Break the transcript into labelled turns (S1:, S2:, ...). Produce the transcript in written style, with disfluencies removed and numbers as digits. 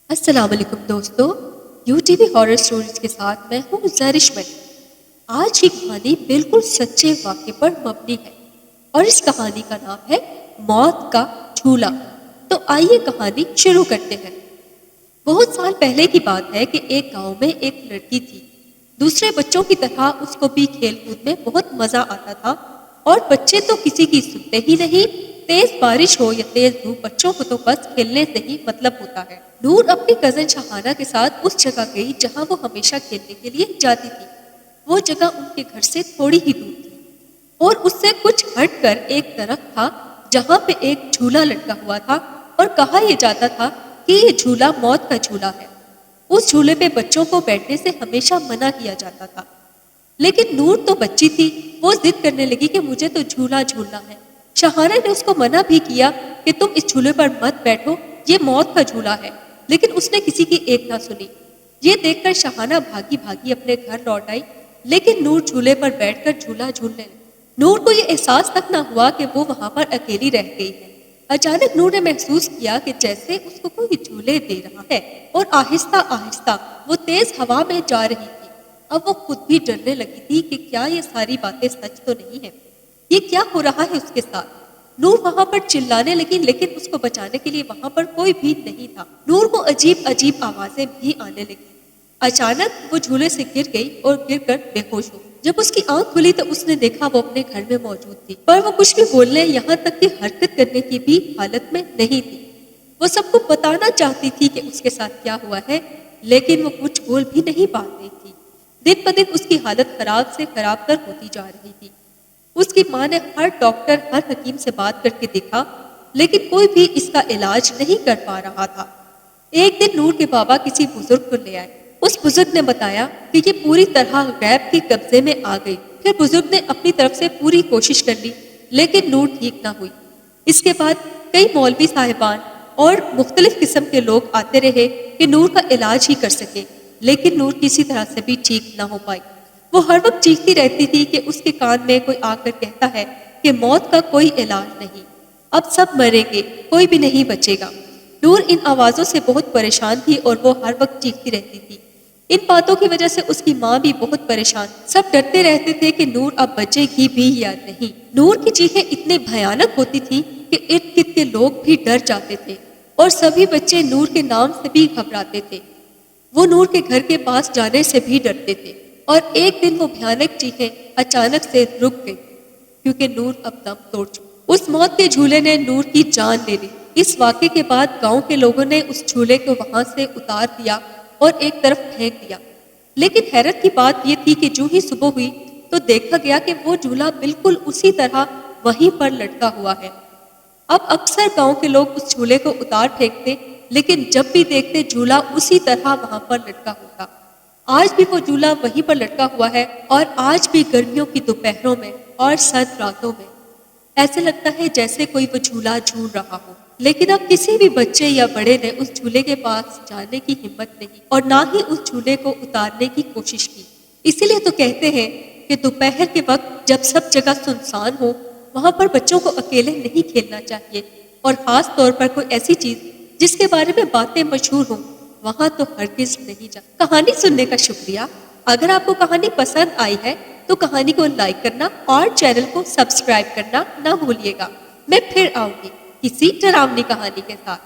S1: السلام علیکم دوستو، U T V horror stories کے ساتھ میں ہوں زہرش ملک۔ آج کی کہانی بالکل سچے واقعے پر مبنی ہے اور اس کہانی کا نام ہے موت کا جھولا۔ تو آئیے کہانی شروع کرتے ہیں۔ بہت سال پہلے کی بات ہے کہ ایک گاؤں میں ایک لڑکی تھی۔ دوسرے بچوں کی طرح اس کو بھی کھیل کود میں بہت مزہ آتا تھا اور بچے تو کسی کی سنتے ہی نہیں۔ تیز بارش ہو یا تیز دھوپ، بچوں کو تو بس کھیلنے سے ہی مطلب ہوتا ہے۔ نور اپنی کزن شہانہ کے ساتھ اس جگہ گئی جہاں وہ ہمیشہ کھیلنے کے لیے جاتی تھی۔ وہ جگہ ان کے گھر سے تھوڑی ہی دور تھی اور اس سے کچھ ہٹ کر ایک درخت تھا جہاں پہ ایک جھولا لٹکا ہوا تھا اور کہا یہ جاتا تھا کہ یہ جھولا موت کا جھولا ہے۔ اس جھولے پہ بچوں کو بیٹھنے سے ہمیشہ منع کیا جاتا تھا، لیکن نور تو بچی تھی۔ وہ ضد کرنے لگی کہ مجھے تو جھولا جھولنا ہے۔ شہانہ نے اس کو منع بھی کیا کہ تم اس جھولے پر مت بیٹھو، یہ موت کا جھولا ہے، لیکن اس نے کسی کی ایک نہ سنی۔ یہ دیکھ کر شہانہ بھاگی بھاگی اپنے گھر لوٹ آئی، لیکن نور جھولے پر بیٹھ کر جھولا جھولنے لگی۔ نور کو یہ احساس تک نہ ہوا کہ وہ وہاں پر اکیلی رہ گئی ہے۔ اچانک نور نے محسوس کیا کہ جیسے اس کو کوئی جھولے دے رہا ہے اور آہستہ آہستہ وہ تیز ہوا میں جا رہی تھی۔ اب وہ خود بھی ڈرنے لگی تھی کہ کیا یہ ساری باتیں سچ تو نہیں ہیں، یہ کیا ہو رہا ہے اس کے ساتھ۔ نور وہاں پر چلانے لگی، لیکن اس کو بچانے کے لیے وہاں پر کوئی بھی نہیں تھا۔ نور کو عجیب عجیب آوازیں بھی آنے لگی۔ اچانک وہ جھولے سے گر گئی اور گر کر بے ہوش ہو۔ جب اس کی آنکھ کھلی تو اس نے دیکھا وہ اپنے گھر میں موجود تھی، پر وہ کچھ بھی بولنے یہاں تک کہ حرکت کرنے کی بھی حالت میں نہیں تھی۔ وہ سب کو بتانا چاہتی تھی کہ اس کے ساتھ کیا ہوا ہے، لیکن وہ کچھ بول بھی نہیں پا رہی تھی۔ دن بدن اس کی حالت خراب سے خراب تر ہوتی جا رہی تھی۔ اس کی ماں نے ہر ڈاکٹر، ہر حکیم سے بات کر کے دیکھا، لیکن کوئی بھی اس کا علاج نہیں کر پا رہا تھا۔ ایک دن نور کے بابا کسی بزرگ کو لے آئے۔ اس بزرگ نے بتایا کہ یہ پوری طرح غیب کے قبضے میں آ گئی۔ پھر بزرگ نے اپنی طرف سے پوری کوشش کر لی، لیکن نور ٹھیک نہ ہوئی۔ اس کے بعد کئی مولوی صاحبان اور مختلف قسم کے لوگ آتے رہے کہ نور کا علاج ہی کر سکے، لیکن نور کسی طرح سے بھی ٹھیک نہ ہو پائی۔ وہ ہر وقت چیختی رہتی تھی کہ اس کے کان میں کوئی آ کر کہتا ہے کہ موت کا کوئی علاج نہیں، اب سب مریں گے، کوئی بھی نہیں بچے گا۔ نور ان آوازوں سے بہت پریشان تھی اور وہ ہر وقت چیختی رہتی تھی۔ ان باتوں کی وجہ سے اس کی ماں بھی بہت پریشان۔ سب ڈرتے رہتے تھے کہ نور اب بچے گی بھی یا نہیں۔ نور کی چیخیں اتنی بھیانک ہوتی تھی کہ ارد گرد کے لوگ بھی ڈر جاتے تھے اور سبھی بچے نور کے نام سے بھی گھبراتے تھے۔ وہ نور کے گھر کے پاس جانے سے بھی ڈرتے تھے اور ایک دن وہ بھیانک چیخیں اچانک سے رک گئی کیونکہ نور اب دم توڑ چکی۔ اس موت کے جھولے نے نور کی جان لے لی۔ اس واقعے کے بعد گاؤں کے لوگوں نے اس جھولے کو وہاں سے اتار دیا اور ایک طرف پھینک دیا، لیکن حیرت کی بات یہ تھی کہ جو ہی صبح ہوئی تو دیکھا گیا کہ وہ جھولا بالکل اسی طرح وہیں پر لٹکا ہوا ہے۔ اب اکثر گاؤں کے لوگ اس جھولے کو اتار پھینکتے، لیکن جب بھی دیکھتے جھولا اسی طرح وہاں پر لٹکا ہوتا۔ آج بھی وہ جھولا وہیں پر لٹکا ہوا ہے اور آج بھی گرمیوں کی دوپہروں میں اور سرد راتوں میں ایسے لگتا ہے جیسے کوئی وہ جھولا جھول رہا ہو، لیکن اب کسی بھی بچے یا بڑے نے اس جھولے کے پاس جانے کی ہمت نہیں اور نہ ہی اس جھولے کو اتارنے کی کوشش کی۔ اسی لیے تو کہتے ہیں کہ دوپہر کے وقت جب سب جگہ سنسان ہو، وہاں پر بچوں کو اکیلے نہیں کھیلنا چاہیے، اور خاص طور پر کوئی ایسی چیز جس کے بارے میں باتیں مشہور ہوں، وہاں تو ہرگز نہیں جا۔ کہانی سننے کا شکریہ۔ اگر آپ کو کہانی پسند آئی ہے تو کہانی کو لائک کرنا اور چینل کو سبسکرائب کرنا نہ بھولیے گا۔ میں پھر آؤں گی کسی ڈراؤنی کہانی کے ساتھ۔